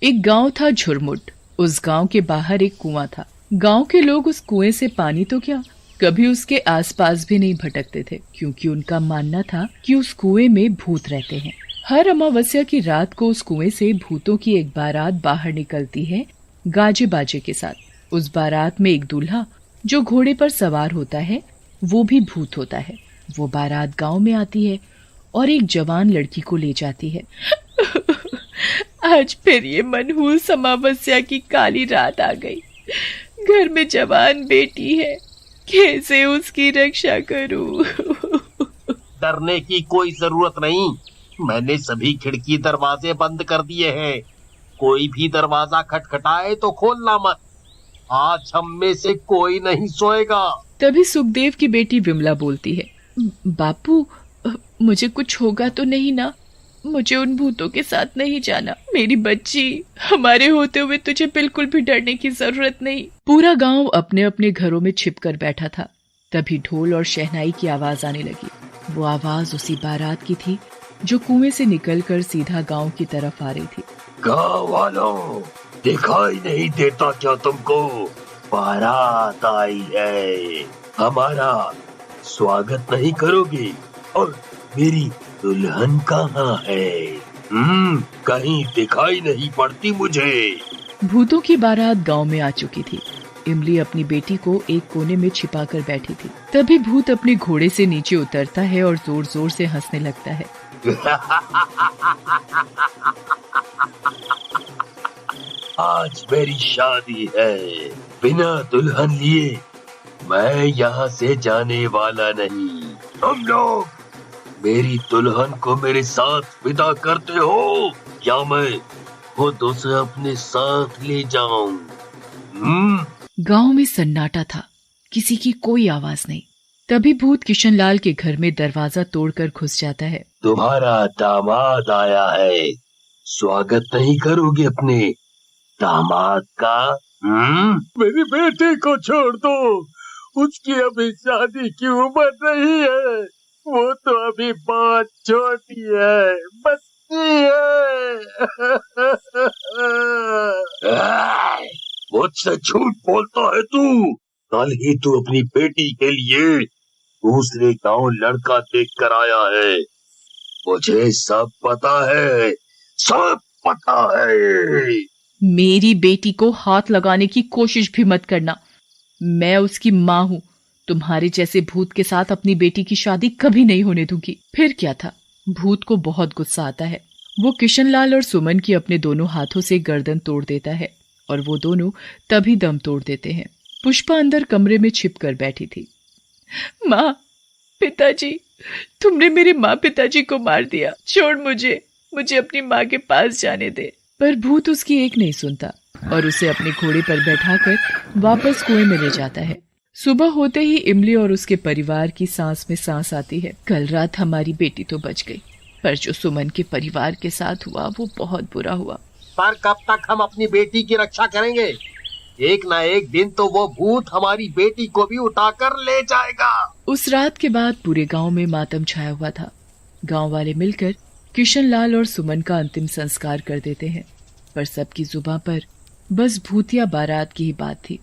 एक गांव था झुरमुट। उस गांव के बाहर एक कुआं था। गांव के लोग उस कुएं से पानी तो क्या, कभी उसके आसपास भी नहीं भटकते थे, क्योंकि उनका मानना था कि उस कुएं में भूत रहते हैं। हर अमावस्या की रात को उस कुएं से भूतों की एक बारात बाहर निकलती है, गाजे बाजे के साथ। उस बारात में एक दूल्हा जो घोड़े पर सवार होता है, वो भी भूत होता है। वो बारात गांव में आती है और एक जवान लड़की को ले जाती है। आज फिर ये मनहूस अमावस्या की काली रात आ गई। घर में जवान बेटी है, कैसे उसकी रक्षा करूं? डरने की कोई जरूरत नहीं। मैंने सभी खिड़की दरवाजे बंद कर दिए हैं। कोई भी दरवाजा खटखटाए तो खोलना मत। आज हम में से कोई नहीं सोएगा। तभी सुखदेव की बेटी विमला बोलती है, बापू, मुझे कुछ होगा तो नहीं ना? मुझे उन भूतों के साथ नहीं जाना। मेरी बच्ची, हमारे होते हुए तुझे बिल्कुल भी डरने की जरूरत नहीं। पूरा गांव अपने अपने घरों में छिप कर बैठा था। तभी ढोल और शहनाई की आवाज आने लगी। वो आवाज उसी बारात की थी जो कुएं से निकलकर सीधा गांव की तरफ आ रही थी। गांव वालों, दिखाई नहीं देता क्या तुमको? बारात आई है, हमारा स्वागत नहीं करोगे? और मेरी दुल्हन कहाँ है? कहीं दिखाई नहीं पड़ती मुझे। भूतों की बारात गांव में आ चुकी थी। इमली अपनी बेटी को एक कोने में छिपाकर बैठी थी। तभी भूत अपने घोड़े से नीचे उतरता है और जोर जोर से हंसने लगता है। आज मेरी शादी है, बिना दुल्हन लिए मैं यहाँ से जाने वाला नहीं। तुम लोग मेरी दुल्हन को मेरे साथ विदा करते हो या मैं खुद उसे अपने साथ ले जाऊं? गांव में सन्नाटा था, किसी की कोई आवाज नहीं। तभी भूत किशनलाल के घर में दरवाजा तोड़कर घुस जाता है। तुम्हारा दामाद आया है, स्वागत नहीं करोगे अपने दामाद का? मेरी बेटी को छोड़ दो, उसकी अभी शादी की उम्र नहीं है। वो तो अभी बहुत छोटी है, बच्ची है। मुझसे झूठ बोलता है तू। कल ही तू अपनी बेटी के लिए दूसरे गांव लड़का देख कर आया है। मुझे सब पता है, सब पता है। मेरी बेटी को हाथ लगाने की कोशिश भी मत करना। मैं उसकी माँ हूँ। तुम्हारे जैसे भूत के साथ अपनी बेटी की शादी कभी नहीं होने दूंगी। फिर क्या था, भूत को बहुत गुस्सा आता है। वो किशनलाल और सुमन की अपने दोनों हाथों से गर्दन तोड़ देता है और वो दोनों तभी दम तोड़ देते हैं। पुष्पा अंदर कमरे में छिप कर बैठी थी। माँ, पिताजी, तुमने मेरे माँ पिताजी को मार दिया। छोड़ मुझे अपनी माँ के पास जाने दे। पर भूत उसकी एक नहीं सुनता और उसे अपने घोड़े पर बैठाकर वापस कुएं में ले जाता है। सुबह होते ही इमली और उसके परिवार की सांस में सांस आती है। कल रात हमारी बेटी तो बच गई, पर जो सुमन के परिवार के साथ हुआ वो बहुत बुरा हुआ। पर कब तक हम अपनी बेटी की रक्षा करेंगे? एक ना एक दिन तो वो भूत हमारी बेटी को भी उठाकर ले जाएगा। उस रात के बाद पूरे गांव में मातम छाया हुआ था। गांव वाले मिलकर किशनलाल और सुमन का अंतिम संस्कार कर देते हैं, पर सबकी जुबान पर बस भूतिया बारात की ही बात थी।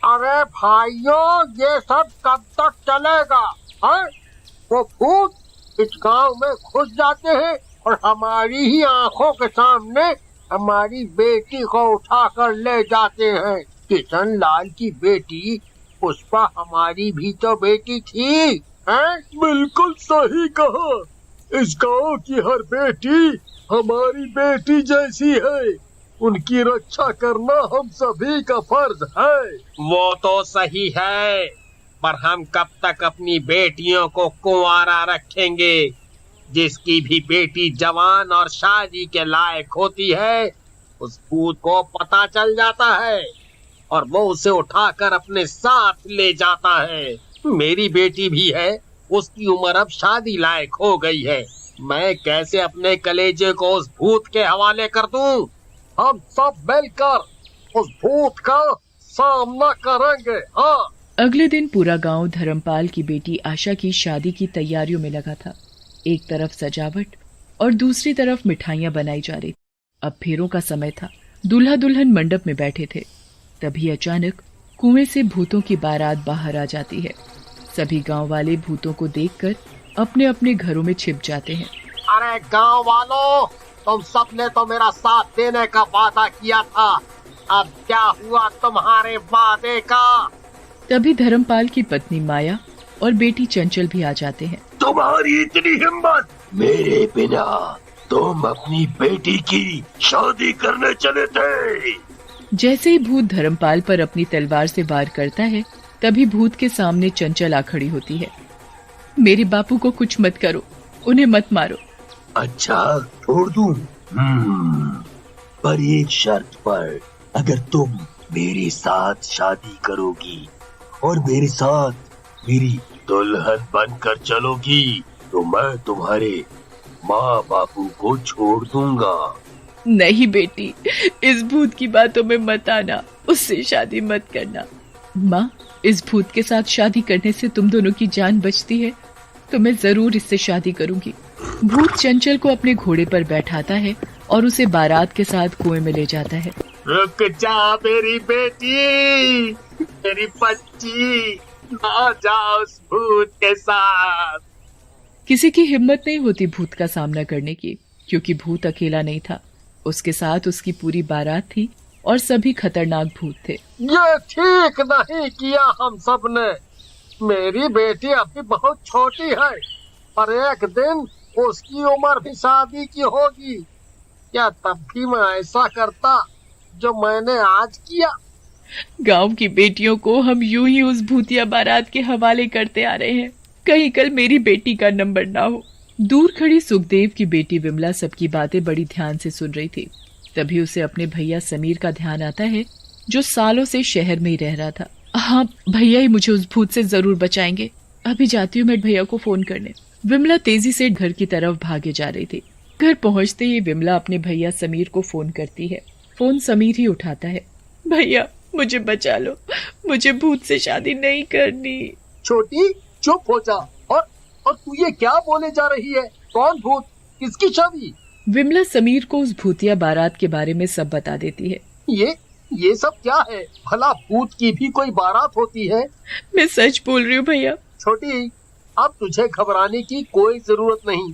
अरे भाइयों, ये सब कब तक चलेगा? वो भूत इस गांव में घुस जाते हैं और हमारी ही आंखों के सामने हमारी बेटी को उठाकर ले जाते हैं। किशनलाल की बेटी पुष्पा हमारी भी तो बेटी थी, हैं? बिल्कुल सही कहा। इस गांव की हर बेटी हमारी बेटी जैसी है। उनकी रक्षा करना हम सभी का फर्ज है। वो तो सही है, पर हम कब तक अपनी बेटियों को कुंवारा रखेंगे? जिसकी भी बेटी जवान और शादी के लायक होती है, उस भूत को पता चल जाता है और वो उसे उठाकर अपने साथ ले जाता है। मेरी बेटी भी है, उसकी उम्र अब शादी लायक हो गई है। मैं कैसे अपने कलेजे को उस भूत के हवाले कर दूं? हम सब मिलकर उस भूत का सामना करेंगे। हाँ। अगले दिन पूरा गांव धर्मपाल की बेटी आशा की शादी की तैयारियों में लगा था। एक तरफ सजावट और दूसरी तरफ मिठाइयां बनाई जा रही। अब फेरों का समय था। दूल्हा दुल्हन मंडप में बैठे थे। तभी अचानक कुएं से भूतों की बारात बाहर आ जाती है। सभी गांव वाले भूतों को देखकर अपने अपने घरों में छिप जाते हैं। अरे गांव वालों, तुम सबने तो मेरा साथ देने का वादा किया था, अब क्या हुआ तुम्हारे वादे का? तभी धर्मपाल की पत्नी माया और बेटी चंचल भी आ जाते हैं। तुम्हारी इतनी हिम्मत, मेरे बिना तुम अपनी बेटी की शादी करने चले थे। जैसे ही भूत धर्मपाल पर अपनी तलवार से वार करता है, तभी भूत के सामने चंचल आ खड़ी होती है। मेरे बापू को कुछ मत करो, उन्हें मत मारो। अच्छा, छोड़ दूं? पर एक शर्त पर, अगर तुम मेरे साथ शादी करोगी और मेरे साथ मेरी दुल्हन बनकर चलोगी, तो मैं तुम्हारे माँ बापू को छोड़ दूंगा। नहीं बेटी, इस भूत की बातों में मत आना, उससे शादी मत करना। माँ, इस भूत के साथ शादी करने से तुम दोनों की जान बचती है, तो मैं जरूर इससे शादी करूंगी। भूत चंचल को अपने घोड़े पर बैठाता है और उसे बारात के साथ कुएं में ले जाता है। रुक जा मेरी बेटी, मेरी बच्ची, ना जा उस भूत के साथ। किसी की हिम्मत नहीं होती भूत का सामना करने की, क्योंकि भूत अकेला नहीं था, उसके साथ उसकी पूरी बारात थी और सभी खतरनाक भूत थे। ये ठीक नहीं किया हम सब ने। मेरी बेटी अभी बहुत छोटी है, पर एक दिन उसकी उम्र भी शादी की होगी। क्या तब भी मैं ऐसा करता जो मैंने आज किया? गांव की बेटियों को हम यूं ही उस भूतिया बारात के हवाले करते आ रहे हैं, कहीं कल मेरी बेटी का नंबर ना हो। दूर खड़ी सुखदेव की बेटी विमला सबकी बातें बड़ी ध्यान से सुन रही थी। तभी उसे अपने भैया समीर का ध्यान आता है, जो सालों से शहर में ही रह रहा था। हाँ, भैया ही मुझे उस भूत से जरूर बचाएंगे। अभी जाती हूँ मैं भैया को फोन करने। विमला तेजी से घर की तरफ भागे जा रही थी। घर पहुंचते ही विमला अपने भैया समीर को फोन करती है। फोन समीर ही उठाता है। भैया, मुझे बचा लो, मुझे भूत से शादी नहीं करनी। छोटी, चुप हो जा। और तू ये क्या बोले जा रही है? कौन भूत? किसकी शादी? विमला समीर को उस भूतिया बारात के बारे में सब बता देती है। ये सब क्या है? भला भूत की भी कोई बारात होती है? मैं सच बोल रही हूँ भैया। छोटी, अब तुझे घबराने की कोई जरूरत नहीं।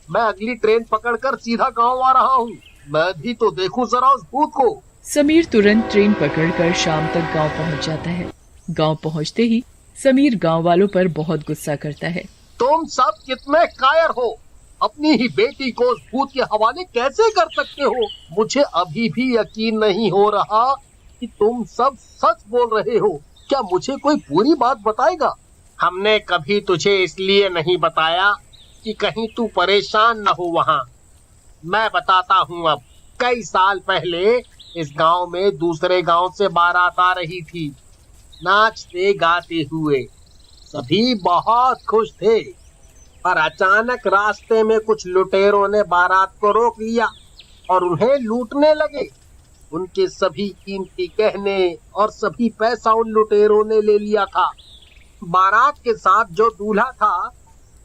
मैं अगली ट्रेन पकड़कर सीधा गांव आ रहा हूँ। मैं भी तो देखूं जरा उस भूत को। समीर तुरंत ट्रेन पकड़कर शाम तक गांव पहुंच जाता है। गांव पहुंचते ही समीर गांव वालों पर बहुत गुस्सा करता है। तुम सब कितने कायर हो? अपनी ही बेटी को उस भूत के हवाले कैसे कर सकते हो? मुझे अभी भी यकीन नहीं हो रहा कि तुम सब सच बोल रहे हो। क्या मुझे कोई पूरी बात बताएगा? हमने कभी तुझे इसलिए नहीं बताया कि कहीं तू परेशान न हो वहाँ। मैं बताता हूँ अब। कई साल पहले इस गांव में दूसरे गांव से बारात आ रही थी, नाचते गाते हुए। सभी बहुत खुश थे, पर अचानक रास्ते में कुछ लुटेरों ने बारात को रोक लिया और उन्हें लूटने लगे। उनके सभी कीमती गहने और सभी पैसा उन लुटेरों ने ले लिया था। बारात के साथ जो दूल्हा था,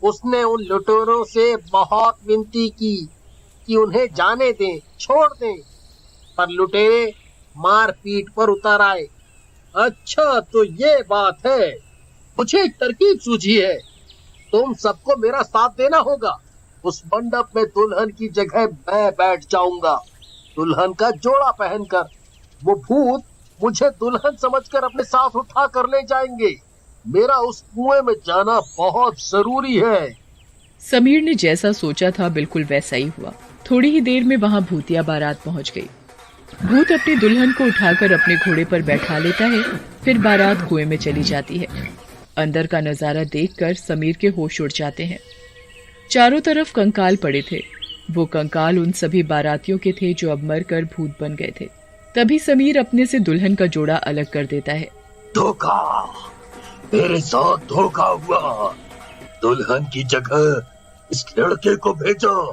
उसने उन लुटेरों से बहुत विनती की कि उन्हें जाने दें, छोड़ दें, पर लुटेरे मार पीट पर उतर आए। अच्छा, तो ये बात है। मुझे एक तरकीब सूझी है। तुम सबको मेरा साथ देना होगा। उस मंडप में दुल्हन की जगह मैं बैठ जाऊंगा, दुल्हन का जोड़ा पहनकर। वो भूत मुझे दुल्हन समझकर अपने साथ उठा कर ले जाएंगे। मेरा उस कुएं में जाना बहुत जरूरी है। समीर ने जैसा सोचा था बिल्कुल वैसा ही हुआ। थोड़ी ही देर में वहाँ भूतिया बारात पहुँच गई। भूत अपनी दुल्हन को उठाकर अपने घोड़े पर बैठा लेता है, फिर बारात कुएं में चली जाती है। अंदर का नजारा देखकर समीर के होश उड़ जाते हैं। चारों तरफ कंकाल पड़े थे। वो कंकाल उन सभी बारातियों के थे जो अब मरकर भूत बन गए थे। तभी समीर अपने से दुल्हन का जोड़ा अलग कर देता है। धोखा, मेरे साथ धोखा हुआ। दुल्हन की जगह इस लड़के को भेजो।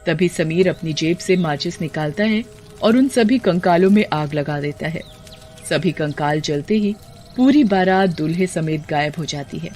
तभी समीर अपनी जेब से माचिस निकालता है और उन सभी कंकालों में आग लगा देता है। सभी कंकाल जलते ही पूरी बारात दूल्हे समेत गायब हो जाती है।